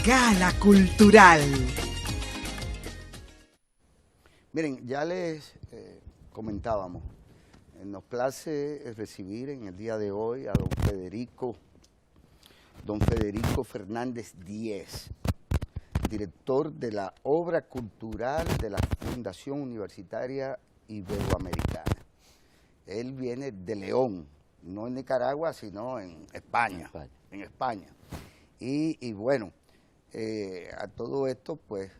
Gala Cultural. Miren, ya les comentábamos, nos place recibir en el día de hoy a don Federico Fernández Díez, director de la obra cultural de la Fundación Universitaria Iberoamericana. Él viene de León, no en Nicaragua, sino en España. En España. Y bueno, a todo esto, pues,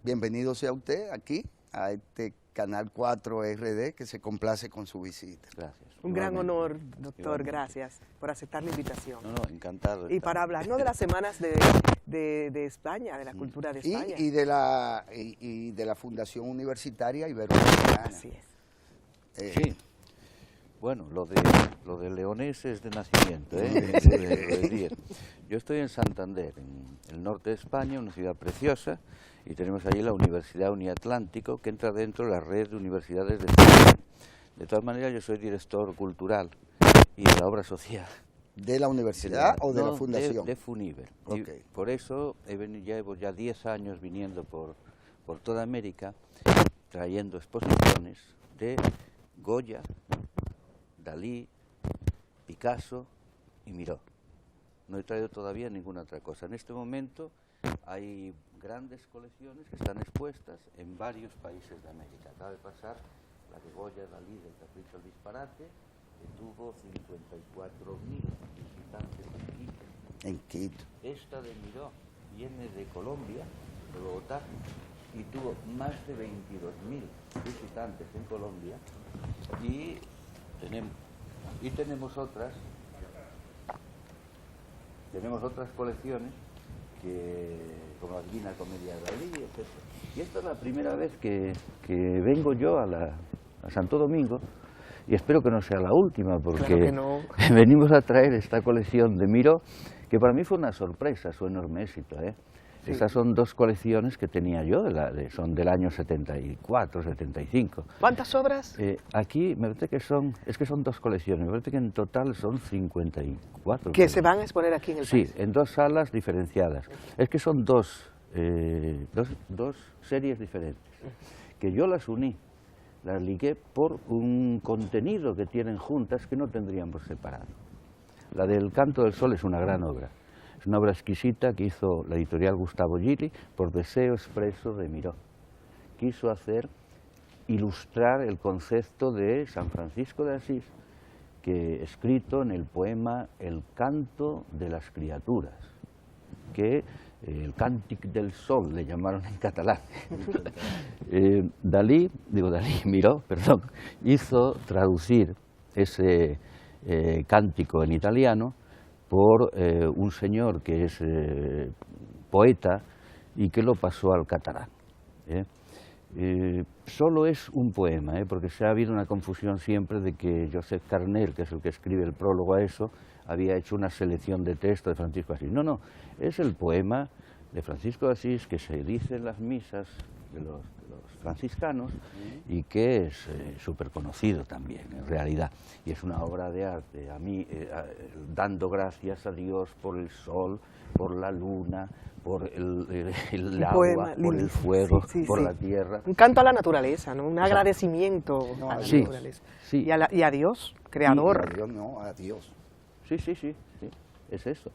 bienvenido sea usted aquí, a este Canal 4 RD, que se complace con su visita. Gracias. Un gran honor, doctor, gracias por aceptar la invitación. No, encantado. Y para hablarnos de las semanas de España, de la cultura de España. Y de la Fundación Universitaria Iberoamericana. Así es. Sí. Bueno, lo de leonés es de nacimiento, lo de Díez. Yo estoy en Santander, en el norte de España, una ciudad preciosa, y tenemos allí la Universidad Uniatlántico, que entra dentro de la red de universidades de España. De todas maneras, yo soy director cultural y de la obra social. ¿De la universidad o de la fundación? De Funiver. Okay. Y por eso llevo ya 10 años viniendo por toda América, trayendo exposiciones de Goya, Dalí, Picasso y Miró. No he traído todavía ninguna otra cosa. En este momento hay grandes colecciones que están expuestas en varios países de América. Acaba de pasar la de Goya, Dalí, del Capricho al Disparate, que tuvo 54.000 visitantes en Quito. En Quito. Esta de Miró viene de Colombia, de Bogotá, y tuvo más de 22.000 visitantes en Colombia. Y tenemos otras colecciones como la Divina Comedia de Dalí, etc. Y esta es la primera vez que vengo yo a Santo Domingo, y espero que no sea la última, porque claro que no. Venimos a traer esta colección de Miró, que para mí fue una sorpresa, su enorme éxito, Sí. Estas son dos colecciones que tenía yo, son del año 74, 75. ¿Cuántas obras? Aquí me parece que son dos colecciones, me parece que en total son 54. ¿Que se van a exponer aquí en el país? Sí, en dos salas diferenciadas. Es que son dos series diferentes, que yo las uní, las ligué por un contenido que tienen juntas que no tendrían por separado. La del Canto del Sol es una gran obra. Es una obra exquisita que hizo la editorial Gustavo Gili por deseo expreso de Miró. Quiso ilustrar el concepto de San Francisco de Asís, que escrito en el poema El Canto de las Criaturas, que el Càntic del Sol le llamaron en catalán. Miró, hizo traducir ese cántico en italiano por un señor que es poeta y que lo pasó al catalán. Solo es un poema, porque ha habido una confusión siempre de que Josep Carner, que es el que escribe el prólogo a eso, había hecho una selección de texto de Francisco de Asís. No, es el poema de Francisco de Asís que se dice en las misas de los franciscanos y que es súper conocido también, en realidad. Y es una obra de arte, a mí, dando gracias a Dios por el sol, por la luna, por el agua, por el fuego, por la tierra. Un canto a la naturaleza, ¿no? Un agradecimiento a la naturaleza. Sí. Y a Dios, creador. A Dios. Sí, es eso.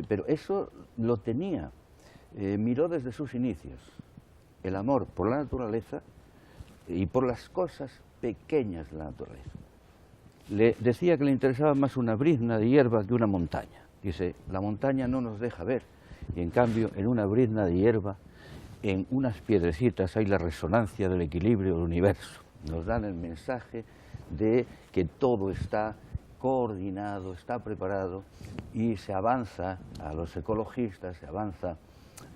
Pero eso lo tenía, Miró desde sus inicios, el amor por la naturaleza y por las cosas pequeñas de la naturaleza. Le decía que le interesaba más una brizna de hierba que una montaña. Dice, la montaña no nos deja ver, y en cambio en una brizna de hierba, en unas piedrecitas hay la resonancia del equilibrio del universo. Nos dan el mensaje de que todo está coordinado, está preparado, y se avanza a los ecologistas, se avanza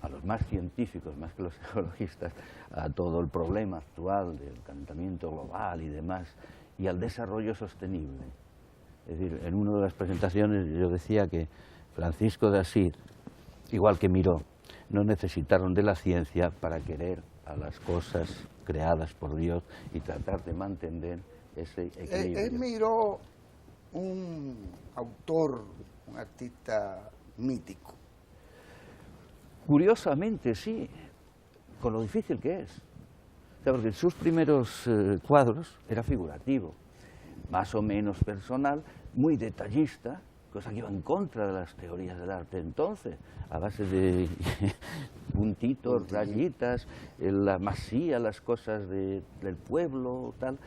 a los más científicos, más que los ecologistas, a todo el problema actual del calentamiento global y demás, y al desarrollo sostenible. Es decir, en una de las presentaciones yo decía que Francisco de Asís, igual que Miró, no necesitaron de la ciencia para querer a las cosas creadas por Dios y tratar de mantener ese equilibrio. ¿Es Miró un autor, un artista mítico? Curiosamente, sí, con lo difícil que es. O sea, porque en sus primeros cuadros era figurativo, más o menos personal, muy detallista, cosa que iba en contra de las teorías del arte entonces, a base de puntitos, rayitas, la masía, las cosas del pueblo, tal.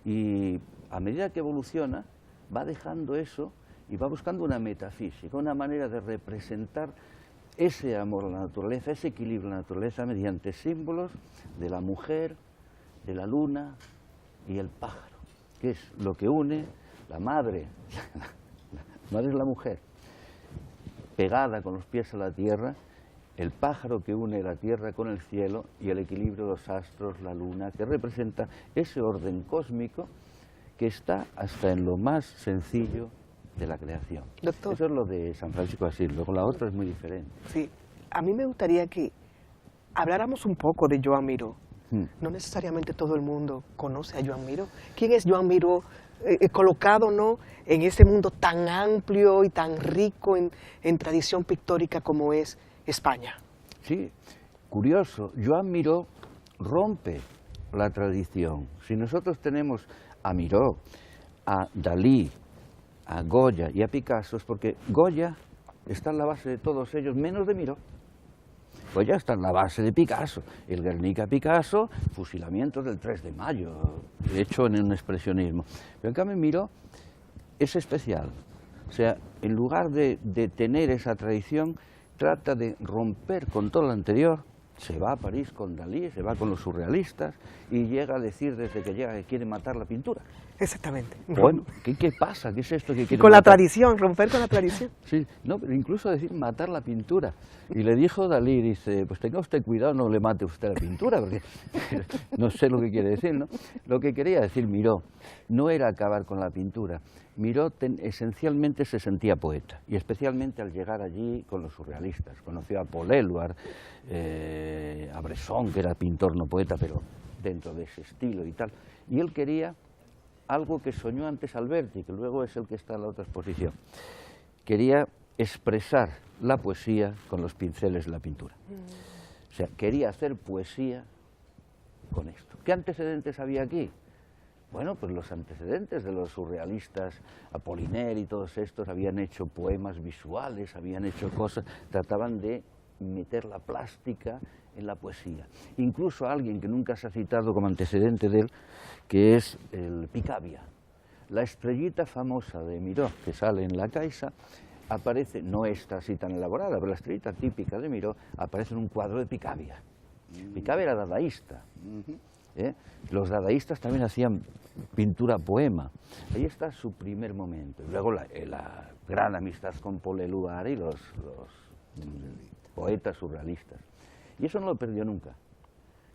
Y a medida que evoluciona, va dejando eso y va buscando una metafísica, una manera de representar ese amor a la naturaleza, ese equilibrio a la naturaleza mediante símbolos de la mujer, de la luna y el pájaro, que es lo que une la madre, la madre es la mujer, pegada con los pies a la tierra, el pájaro que une la tierra con el cielo y el equilibrio de los astros, la luna, que representa ese orden cósmico que está hasta en lo más sencillo de la creación. Doctor. Eso es lo de San Francisco de Asís, luego la otra es muy diferente. Sí, a mí me gustaría que habláramos un poco de Joan Miró. No necesariamente todo el mundo conoce a Joan Miró. ¿Quién es Joan Miró? Colocado, ¿no?, en ese mundo tan amplio y tan rico en tradición pictórica como es España. Sí, curioso, Joan Miró rompe la tradición. Si nosotros tenemos a Miró, a Dalí, a Goya y a Picasso, es porque Goya está en la base de todos ellos, menos de Miró. Goya está en la base de Picasso. El Guernica Picasso, fusilamientos del 3 de mayo, hecho en un expresionismo. Pero en cambio Miró es especial. O sea, en lugar de tener esa tradición, trata de romper con todo lo anterior. Se va a París con Dalí, se va con los surrealistas y llega a decir desde que llega que quiere matar la pintura. Exactamente. Bueno, ¿qué pasa? ¿Qué es esto que quiere Con la matar? tradición, romper con la tradición. Sí, no, pero incluso decir matar la pintura. Y le dijo Dalí, dice, pues tenga usted cuidado, no le mate usted la pintura, porque no sé lo que quiere decir, ¿no? Lo que quería decir Miró no era acabar con la pintura. Miró esencialmente se sentía poeta, y especialmente al llegar allí con los surrealistas. Conoció a Paul Éluard, a Bresson, que era pintor, no poeta, pero dentro de ese estilo y tal. Y él quería algo que soñó antes Alberti, que luego es el que está en la otra exposición. Quería expresar la poesía con los pinceles de la pintura. O sea, quería hacer poesía con esto. ¿Qué antecedentes había aquí? Bueno, pues los antecedentes de los surrealistas, Apollinaire y todos estos, habían hecho poemas visuales, habían hecho cosas, trataban de meter la plástica en la poesía. Incluso alguien que nunca se ha citado como antecedente de él, que es el Picabia. La estrellita famosa de Miró, que sale en La Caixa, aparece, no esta así tan elaborada, pero la estrellita típica de Miró aparece en un cuadro de Picabia. Picabia era dadaísta. Los dadaístas también hacían pintura poema. Ahí está su primer momento. Luego la gran amistad con Paul Éluard y los poetas surrealistas. Y eso no lo perdió nunca.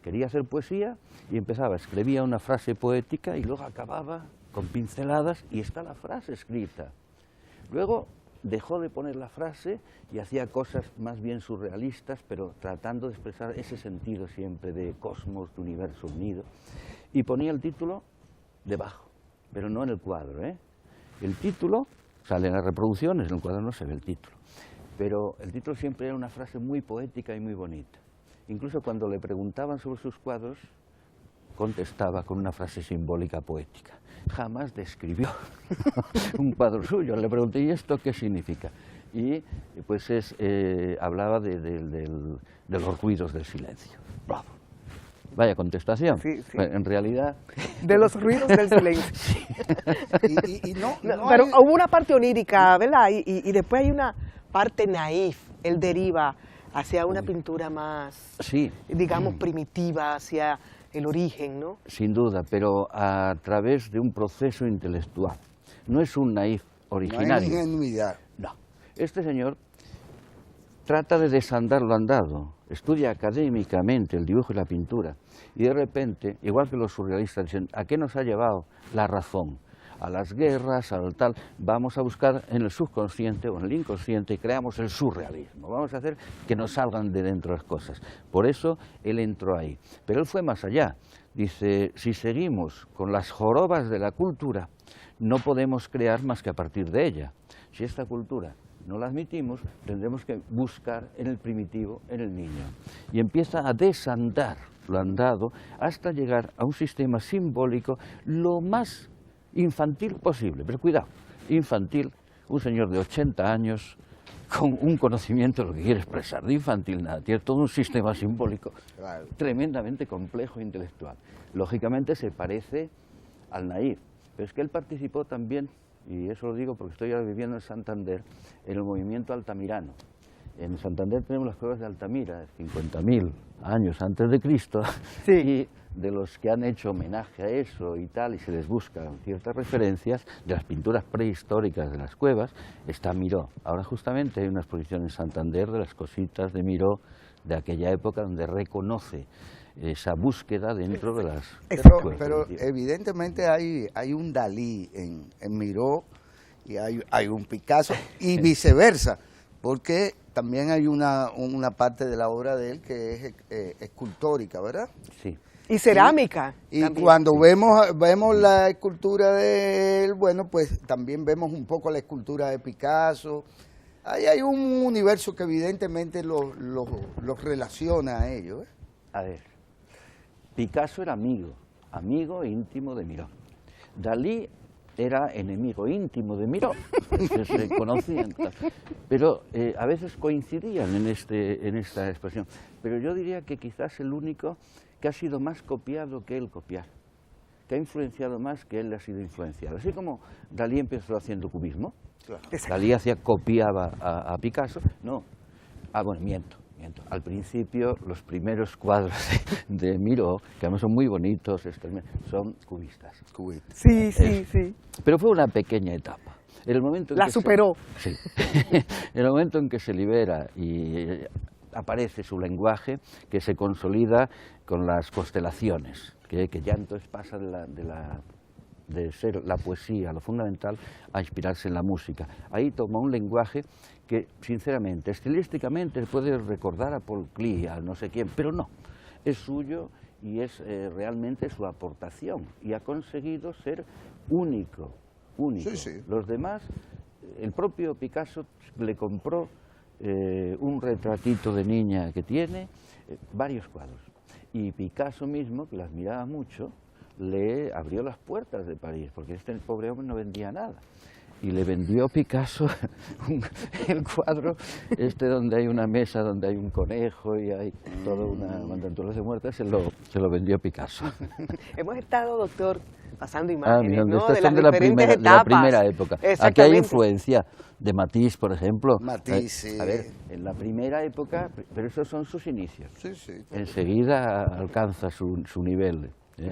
Quería hacer poesía y empezaba, escribía una frase poética y luego acababa con pinceladas y está la frase escrita. Luego dejó de poner la frase y hacía cosas más bien surrealistas, pero tratando de expresar ese sentido siempre de cosmos, de universo unido. Y ponía el título debajo, pero no en el cuadro, ¿eh? El título sale en las reproducciones, en el cuadro no se ve el título. Pero el título siempre era una frase muy poética y muy bonita. Incluso cuando le preguntaban sobre sus cuadros, contestaba con una frase simbólica poética. Jamás describió un cuadro suyo. Le pregunté, ¿y esto qué significa? Y pues hablaba de los ruidos del silencio. Bravo. Vaya contestación. Sí, sí. En realidad... De los ruidos del silencio. Sí. Pero hubo una parte onírica, ¿verdad? Y después hay una parte naif. Él deriva hacia una pintura más, sí, digamos, primitiva, hacia el origen, ¿no? Sin duda, pero a través de un proceso intelectual. No es un naif originario. No hay ingenuidad. No. Este señor trata de desandar lo andado, estudia académicamente el dibujo y la pintura, y de repente, igual que los surrealistas, dicen, ¿a qué nos ha llevado la razón? A las guerras, al tal, vamos a buscar en el subconsciente o en el inconsciente y creamos el surrealismo. Vamos a hacer que nos salgan de dentro las cosas. Por eso él entró ahí. Pero él fue más allá. Dice, si seguimos con las jorobas de la cultura, no podemos crear más que a partir de ella. Si esta cultura no la admitimos, tendremos que buscar en el primitivo, en el niño. Y empieza a desandar lo andado hasta llegar a un sistema simbólico lo más infantil posible. Pero cuidado, infantil, un señor de 80 años con un conocimiento de lo que quiere expresar, de infantil nada, tiene todo un sistema simbólico tremendamente complejo e intelectual. Lógicamente se parece al Naif, pero es que él participó también, y eso lo digo porque estoy ahora viviendo en Santander, en el movimiento altamirano. En Santander tenemos las cuevas de Altamira, 50.000 años antes de Cristo, sí. Y de los que han hecho homenaje a eso y tal, y se les buscan ciertas referencias de las pinturas prehistóricas de las cuevas, está Miró. Ahora justamente hay una exposición en Santander de las cositas de Miró de aquella época donde reconoce esa búsqueda dentro de las cuevas. Pero evidentemente hay un Dalí en Miró y hay un Picasso y viceversa, porque también hay una parte de la obra de él que es escultórica, ¿verdad? Sí. Y cerámica. Y también. cuando vemos la escultura de él, bueno, pues también vemos un poco la escultura de Picasso. Ahí hay un universo que evidentemente los relaciona a ellos. A ver, Picasso era amigo íntimo de Miró. Dalí era enemigo íntimo de Miró, que se conocían, pero a veces coincidían en esta expresión. Pero yo diría que quizás el único que ha sido más copiado que él copiar, que ha influenciado más que él ha sido influenciado. Así como Dalí empezó haciendo cubismo, Claro. Dalí copiaba a Picasso, no, bueno, miento. Al principio los primeros cuadros de Miró, que además son muy bonitos, son cubistas. Sí, sí, sí. Pero fue una pequeña etapa. En el momento en La que superó. Sí. En el momento en que se libera y aparece su lenguaje, que se consolida con las constelaciones, que ya entonces pasa de ser la poesía, lo fundamental, a inspirarse en la música. Ahí toma un lenguaje que, sinceramente, estilísticamente puede recordar a Paul Klee, a no sé quién, pero no, es suyo y es realmente su aportación, y ha conseguido ser único. Sí, sí. Los demás, el propio Picasso le compró un retratito de niña que tiene, varios cuadros, y Picasso mismo, que las miraba mucho, le abrió las puertas de París, porque este pobre hombre no vendía nada. Y le vendió Picasso el cuadro donde hay una mesa, donde hay un conejo y hay toda una naturaleza muerta, se lo vendió Picasso. Hemos estado, doctor, pasando imágenes, ¿no? Estas de son las diferentes etapas. de la primera época. Aquí hay influencia de Matisse, por ejemplo. Matisse, sí. A ver, en la primera época, pero esos son sus inicios. Sí, sí. Enseguida alcanza su nivel.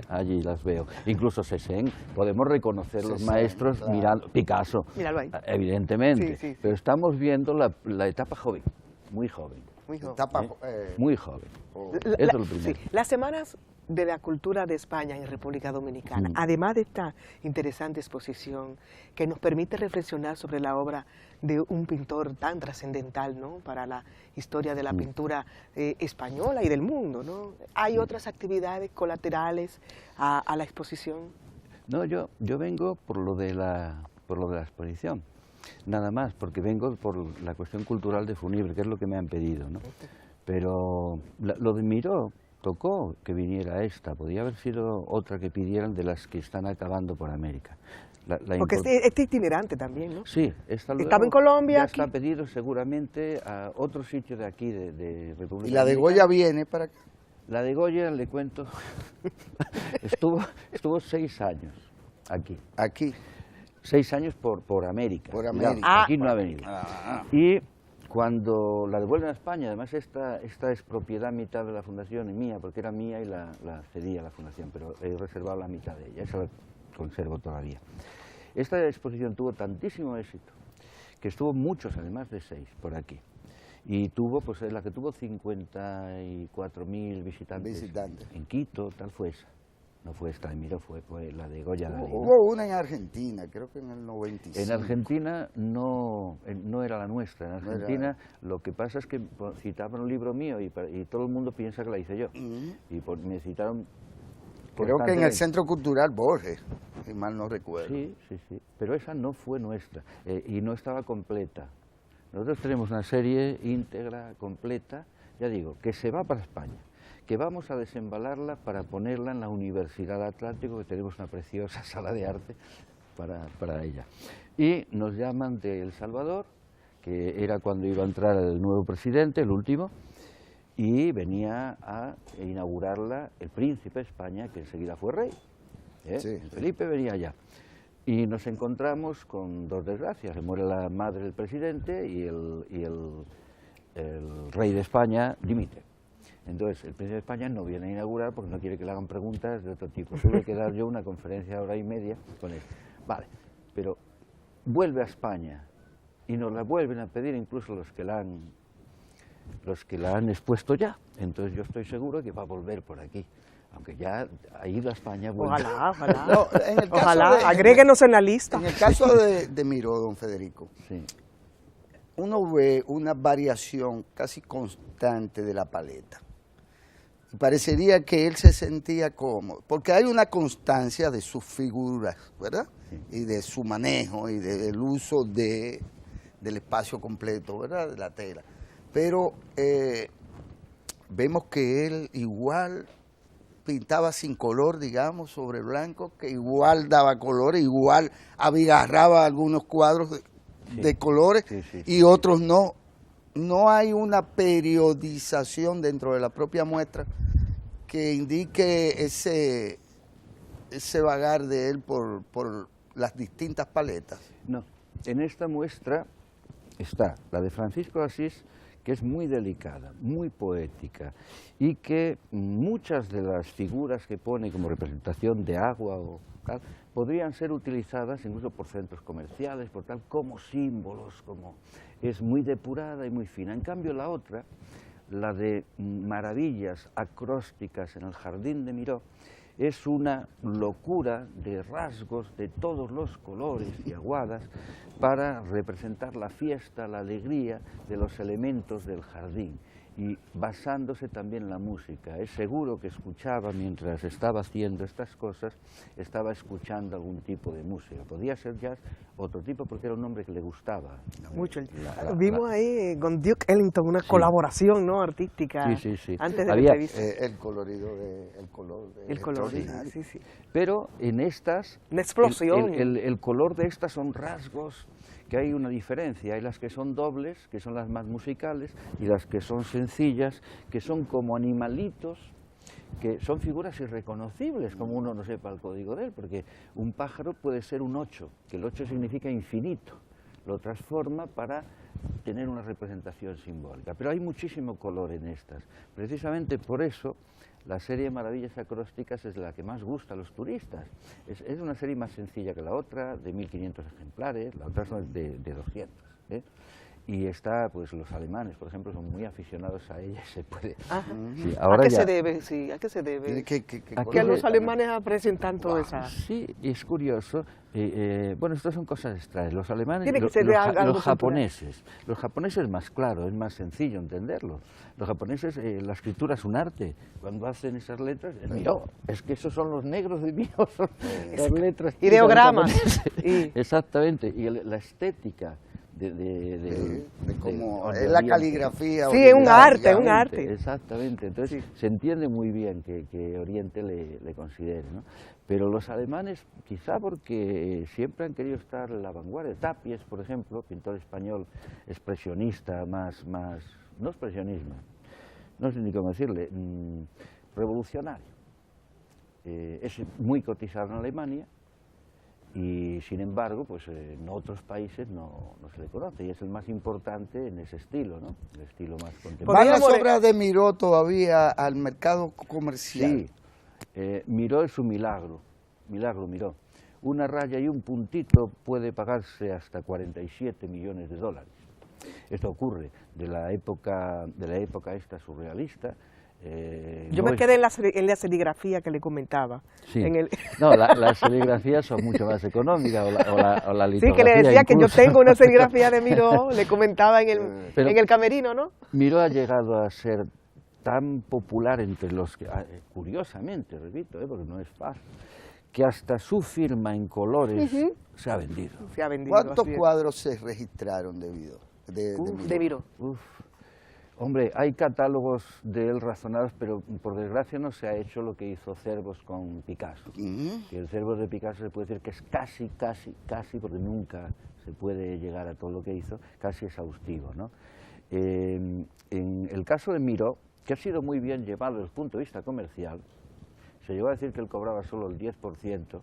Allí las veo. Incluso Cézanne, podemos reconocer los maestros, claro. mirando Picasso, Míralo ahí. evidentemente, Sí, sí, sí. pero estamos viendo la etapa joven, muy joven. Muy joven. Muy joven. Eso es lo primero. Sí. Las semanas de la cultura de España en República Dominicana, además de esta interesante exposición que nos permite reflexionar sobre la obra de un pintor tan trascendental, ¿no?, para la historia de la pintura española y del mundo, ¿no? ¿Hay otras actividades colaterales a la exposición? No, yo vengo por lo de la exposición, nada más, porque vengo por la cuestión cultural de Funibre, que es lo que me han pedido, ¿no? Pero lo de Miró tocó que viniera esta, podía haber sido otra que pidieran de las que están acabando por América. Porque este itinerante también, ¿no? Sí, estaba en Colombia. Ya aquí. está pedido seguramente a otro sitio de aquí, de República ¿Y la de Dominicana. Goya viene para acá? La de Goya, le cuento, estuvo 6 años aquí. Aquí. 6 años por América. Por Cuidado, América. aquí no ha venido. Y cuando la devuelven a España, además esta es propiedad mitad de la fundación y mía, porque era mía y la cedí a la fundación, pero he reservado la mitad de ella, esa la conservo todavía. Esta exposición tuvo tantísimo éxito, que estuvo muchos, además de 6, por aquí. Y tuvo, pues la que tuvo 54.000 visitantes en Quito, tal fue esa. No fue esta de Miró, fue la de Goya Dalí. Hubo una en Argentina, creo que en el 95. En Argentina no era la nuestra. En Argentina lo que pasa es que citaban un libro mío y todo el mundo piensa que la hice yo. Y me citaron... Creo que en el Centro Cultural Borges, si mal no recuerdo. Sí, pero esa no fue nuestra y no estaba completa. Nosotros tenemos una serie íntegra, completa, ya digo, que se va para España, que vamos a desembalarla para ponerla en la Universidad Atlántico, que tenemos una preciosa sala de arte para ella. Y nos llaman de El Salvador, que era cuando iba a entrar el nuevo presidente, el último, y venía a inaugurarla el príncipe de España, que enseguida fue rey. Sí. Felipe venía allá. Y nos encontramos con dos desgracias. Se muere la madre del presidente y el rey de España dimite. Entonces, el príncipe de España no viene a inaugurar porque no quiere que le hagan preguntas de otro tipo. Tuve que dar yo una conferencia de hora y media con él. Vale, pero vuelve a España y nos la vuelven a pedir incluso los que la han expuesto ya. Entonces yo estoy seguro que va a volver por aquí. Aunque ya ha ido a España. Ojalá, ojalá. No, en el caso Ojalá, de- agréguenos en la lista. En el caso de Miró, don Federico, Sí. uno ve una variación casi constante de la paleta. Parecería que él se sentía cómodo, porque hay una constancia de sus figuras, ¿verdad? Y de su manejo y del uso del espacio completo, ¿verdad? De la tela. Pero vemos que él igual pintaba sin color, digamos, sobre blanco, que igual daba color, igual abigarraba algunos cuadros de colores Sí, sí, y otros no. No hay una periodización dentro de la propia muestra que indique ese vagar de él por las distintas paletas. No, en esta muestra está la de Francisco de Asís, que es muy delicada, muy poética, y que muchas de las figuras que pone como representación de agua o tal, podrían ser utilizadas incluso por centros comerciales, por tal, como símbolos, como es muy depurada y muy fina. En cambio la otra, la de maravillas acrósticas en el jardín de Miró, es una locura de rasgos de todos los colores y aguadas para representar la fiesta, la alegría de los elementos del jardín, y basándose también en la música. Es seguro que escuchaba, mientras estaba haciendo estas cosas, estaba escuchando algún tipo de música. Podía ser jazz, otro tipo, porque era un hombre que le gustaba. Mucho. Vimos ahí con Duke Ellington una colaboración, ¿no?, artística. Sí. Antes de Había, la entrevista. El colorido, el color. El color, extraordinario. sí. pero en estas, Una explosión. el color de estas son rasgos que hay una diferencia. Hay las que son dobles, que son las más musicales, y las que son sencillas, que son como animalitos, que son figuras irreconocibles, como uno no sepa el código de él, porque un pájaro puede ser un 8, que el 8 significa infinito, lo transforma para tener una representación simbólica. Pero hay muchísimo color en estas. Precisamente por eso la serie Maravillas Acrósticas es la que más gusta a los turistas. Es una serie más sencilla que la otra, de 1500 ejemplares, la otra son de 200. Y está, pues los alemanes, por ejemplo, son muy aficionados a ella, se puede... Ajá. Sí, ¿A ahora qué ya- se debe? Sí, ¿a qué se debe? ¿Qué Aquí Que color? los alemanes aprecian tanto esa... Sí, es curioso. Bueno, estas son cosas extrañas. Los alemanes, Tiene que ser de algo los cultural. japoneses más claro, es más sencillo entenderlo. Los japoneses, la escritura es un arte. Cuando hacen esas letras, Miró, es que esos son los negros de Miró, son las letras. Ideogramas. japoneses. Exactamente, y la estética De cómo de es la Oriente. caligrafía. Sí, es un oriental, arte, digamos. un arte. Exactamente, entonces se entiende muy bien que Oriente le considere, ¿no? Pero los alemanes, quizá porque siempre han querido estar en la vanguardia. Tapies, por ejemplo, pintor español expresionista, no expresionismo, no sé ni cómo decirle, revolucionario. Es muy cotizado en Alemania, y sin embargo, pues en otros países no se le conoce, y es el más importante en ese estilo, ¿no? El estilo más contemporáneo. ¿Van las Podríamos- obras de Miró todavía al mercado comercial? Sí, Miró es un milagro, Miró. Una raya y un puntito puede pagarse hasta 47 millones de dólares. Esto ocurre de la época esta surrealista. Yo no me es- quedé en la serigrafía que le comentaba. Sí. En el... No, las serigrafías son mucho más económicas, o la Sí, litografía que le decía que yo incluso. tengo una serigrafía de Miró, le comentaba Pero- en el camerino, ¿no? Miró ha llegado a ser tan popular entre los que, curiosamente, repito, porque no es fácil, que hasta su firma en colores se ha vendido. Se ha vendido. ¿Cuántos así es. cuadros se registraron de Miró? de Miró? De Miró. Uf. Hombre, hay catálogos de él razonados, pero por desgracia no se ha hecho lo que hizo Cervos con Picasso. Que el Cervos de Picasso se puede decir que es casi, porque nunca se puede llegar a todo lo que hizo, casi exhaustivo, ¿no? En el caso de Miró, que ha sido muy bien llevado desde el punto de vista comercial, se llegó a decir que él cobraba solo el 10%,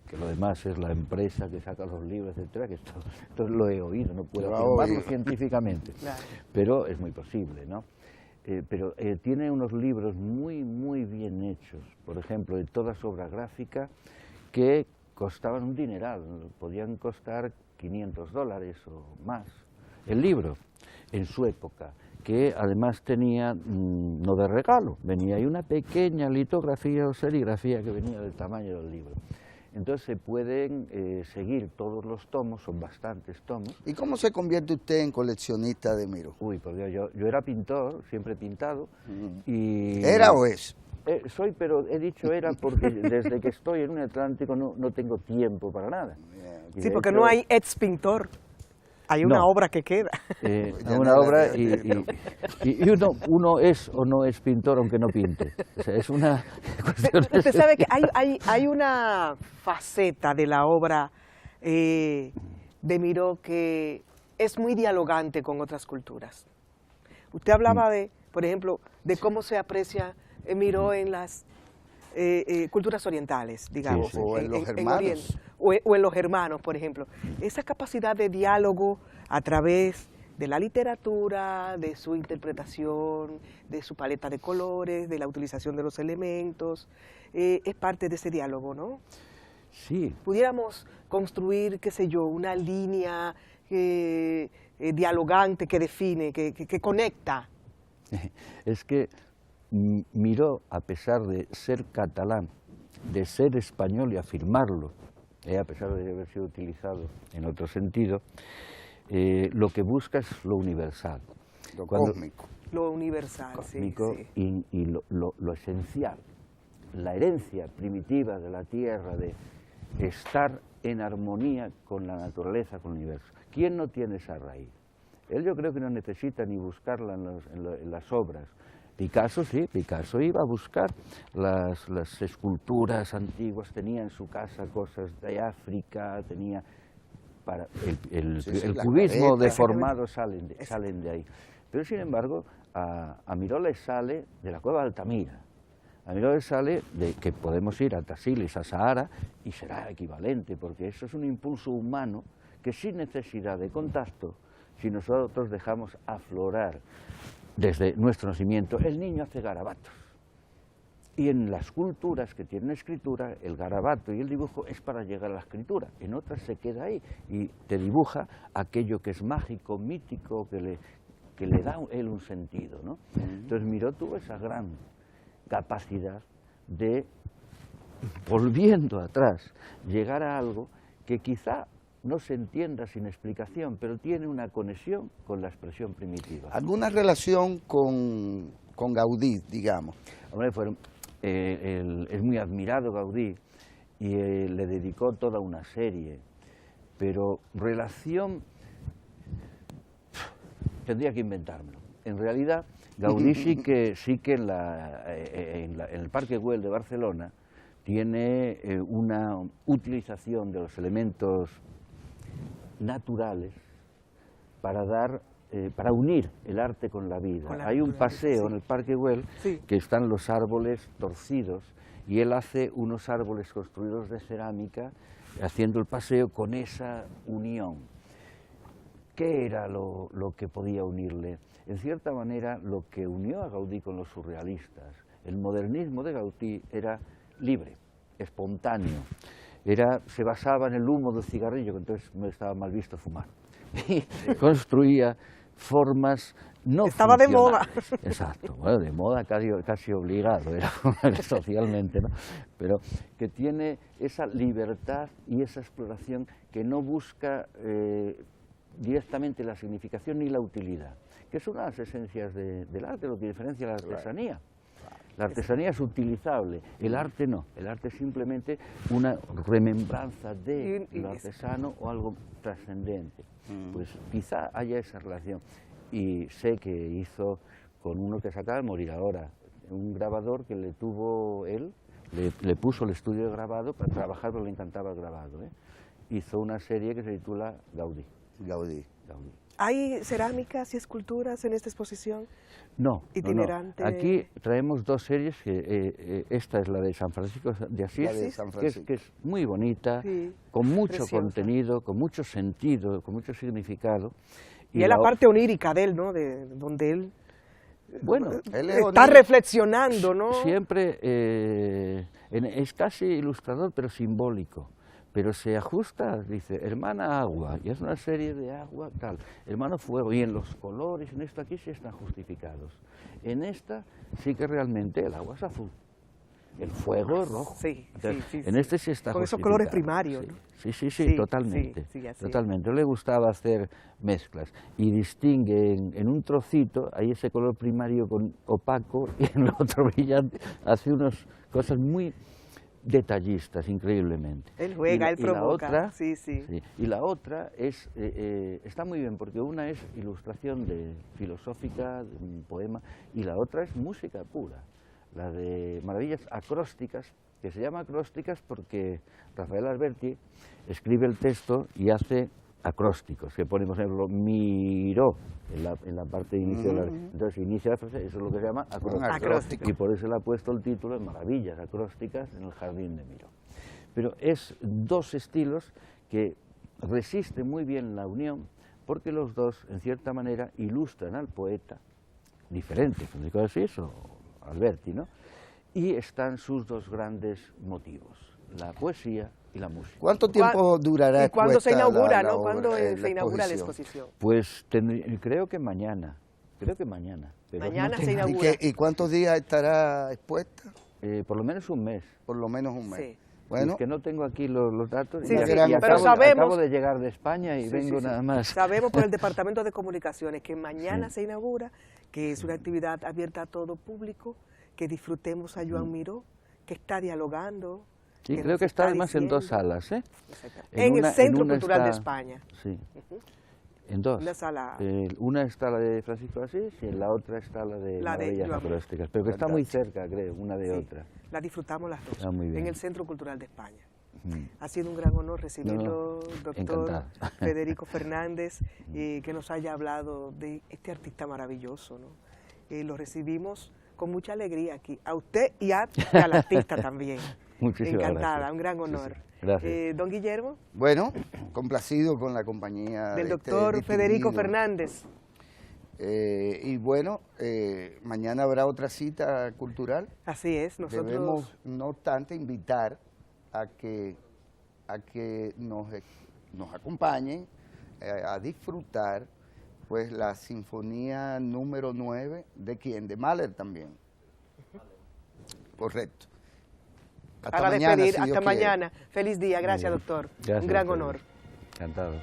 que lo demás es la empresa que saca los libros, etcétera, que esto lo he oído, no puedo afirmarlo científicamente, claro, pero es muy posible, ¿no? Pero tiene unos libros muy bien hechos, por ejemplo, de toda su obra gráfica, que costaban un dineral, podían costar $500 o más, el libro, en su época, que además tenía, no de regalo, venía ahí una pequeña litografía o serigrafía que venía del tamaño del libro. Entonces se pueden seguir todos los tomos, son bastantes tomos. ¿Y cómo se convierte usted en coleccionista de Miró? Uy, porque yo era pintor, siempre he pintado. Y ¿Era o es? Soy, pero he dicho era porque desde que estoy en un Atlántico no tengo tiempo para nada. Sí, porque no hay ex pintor. Hay una obra que queda. Una obra y uno es o no es pintor aunque no pinte. O sea, es una cuestión. Usted sabe que hay una faceta de la obra de Miró que es muy dialogante con otras culturas. Usted hablaba de, por ejemplo, de cómo se aprecia Miró en las culturas orientales, digamos, o en los hermanos. O en los hermanos, por ejemplo. Esa capacidad de diálogo a través de la literatura, de su interpretación, de su paleta de colores, de la utilización de los elementos, es parte de ese diálogo, ¿no? Sí. Pudiéramos construir, qué sé yo, una línea dialogante que define, que conecta. Es que Miró, a pesar de ser catalán, de ser español y afirmarlo, a pesar de haber sido utilizado en otro sentido, lo que busca es lo universal. Lo cósmico. Lo universal, cósmico, sí. Y lo esencial, la herencia primitiva de la Tierra, de estar en armonía con la naturaleza, con el universo. ¿Quién no tiene esa raíz? Él yo creo que no necesita ni buscarla en las obras. Picasso sí, Picasso iba a buscar las esculturas antiguas, tenía en su casa cosas de África, tenía el cubismo deformado salen de ahí. Pero sin embargo, a Miró le sale de la cueva de Altamira, a Miró le sale de que podemos ir a Tasilis, a Sahara, y será equivalente, porque eso es un impulso humano que sin necesidad de contacto, si nosotros dejamos aflorar desde nuestro nacimiento, el niño hace garabatos. Y en las culturas que tienen escritura, el garabato y el dibujo es para llegar a la escritura. En otras se queda ahí y te dibuja aquello que es mágico, mítico, que le da a él un sentido, ¿no? Entonces Miró tuvo esa gran capacidad de, volviendo atrás, llegar a algo que quizá no se entienda sin explicación, pero tiene una conexión con la expresión primitiva. ¿Alguna relación con Gaudí, digamos? Hombre, es muy admirado Gaudí y le dedicó toda una serie, pero relación tendría que inventármelo. En realidad, Gaudí sí que en el Parque Güell de Barcelona tiene una utilización de los elementos naturales para unir el arte con la vida. Hay un paseo en el Parque Güell que están los árboles torcidos y él hace unos árboles construidos de cerámica haciendo el paseo con esa unión. ¿Qué era lo que podía unirle? En cierta manera, lo que unió a Gaudí con los surrealistas, el modernismo de Gaudí era libre, espontáneo, se basaba en el humo del cigarrillo, que entonces no estaba mal visto fumar, y construía formas no Estaba de moda. Exacto, bueno, de moda casi obligado, era socialmente, ¿no? Pero que tiene esa libertad y esa exploración que no busca directamente la significación ni la utilidad, que es una de las esencias del arte, lo que diferencia la artesanía. La artesanía es utilizable, el arte no. El arte es simplemente una remembranza de lo artesano o algo trascendente. Pues quizá haya esa relación. Y sé que hizo con uno que se acaba de morir ahora, un grabador que le tuvo él, le puso el estudio de grabado para trabajar, porque le encantaba el grabado. Hizo una serie que se titula Gaudí. Gaudí. ¿Hay cerámicas y esculturas en esta exposición? No, itinerante. No. Aquí traemos dos series, que esta es la de San Francisco de Asís, que es muy bonita, sí, con mucho contenido, con mucho sentido, con mucho significado. Y es la parte onírica de él, ¿no? De donde él, bueno, él está reflexionando, ¿no? Siempre es casi ilustrador, pero simbólico. Pero se ajusta, dice, hermana agua, y es una serie de agua, tal, hermano fuego, y en los colores, en esto aquí sí están justificados. En esta sí que realmente el agua es azul, el fuego es rojo. Sí, entonces, sí, en este sí está con justificado. esos colores primarios, sí, ¿no? Sí, totalmente. Totalmente. Le gustaba hacer mezclas y distingue en un trocito, ahí ese color primario con opaco y en el otro brillante, hace unas cosas muy detallistas, increíblemente. Él juega, él provoca. La otra, y la otra es, está muy bien, porque una es ilustración filosófica, de un poema, y la otra es música pura, la de maravillas acrósticas, que se llama acrósticas porque Rafael Alberti escribe el texto y hace acrósticos, que pone, por ejemplo, miró en la parte de inicio, entonces inicia la frase, eso es lo que se llama acróstico, y por eso le ha puesto el título de Maravillas acrósticas en el jardín de Miró. Pero es dos estilos que resisten muy bien la unión, porque los dos, en cierta manera, ilustran al poeta, diferente, Francisco de Asís o Alberti, ¿no? Y están sus dos grandes motivos, la poesía y la música. ¿Cuánto tiempo durará? ¿Y cuándo se inaugura, no? ¿Cuándo se inaugura la exposición? Pues creo que mañana. Pero mañana se inaugura. ¿Y cuántos días estará expuesta? Por lo menos un mes. Por lo menos un mes. Sí. Bueno, es que no tengo aquí los datos, sí, pero acabo de llegar de España y vengo nada más. Sabemos por el Departamento de Comunicaciones que mañana se inaugura, que es una actividad abierta a todo público, que disfrutemos a Joan Miró, que está dialogando. Sí, creo que está además en dos salas, ¿eh? En el Centro Cultural de España. Sí, en dos. Una está la de Francisco de Asís y en la otra está la de Maravillas Acrósticas, pero que está muy cerca, creo, una de otra. La disfrutamos las dos, muy bien. en el Centro Cultural de España. Ha sido un gran honor recibirlo, doctor Federico Fernández, que nos haya hablado de este artista maravilloso, ¿no? Lo recibimos con mucha alegría aquí, a usted y al artista también. Muchísimas Encantada, gracias. un gran honor. Gracias. Don Guillermo. Bueno, complacido con la compañía del doctor Federico Fernández. Y bueno, mañana habrá otra cita cultural. Así es, nosotros debemos, no obstante, invitar a que nos acompañen a disfrutar pues la sinfonía número 9, ¿de quién? De Mahler también. Correcto. Para despedir, hasta mañana. Feliz día, gracias doctor. Gracias, un gran honor. Encantado.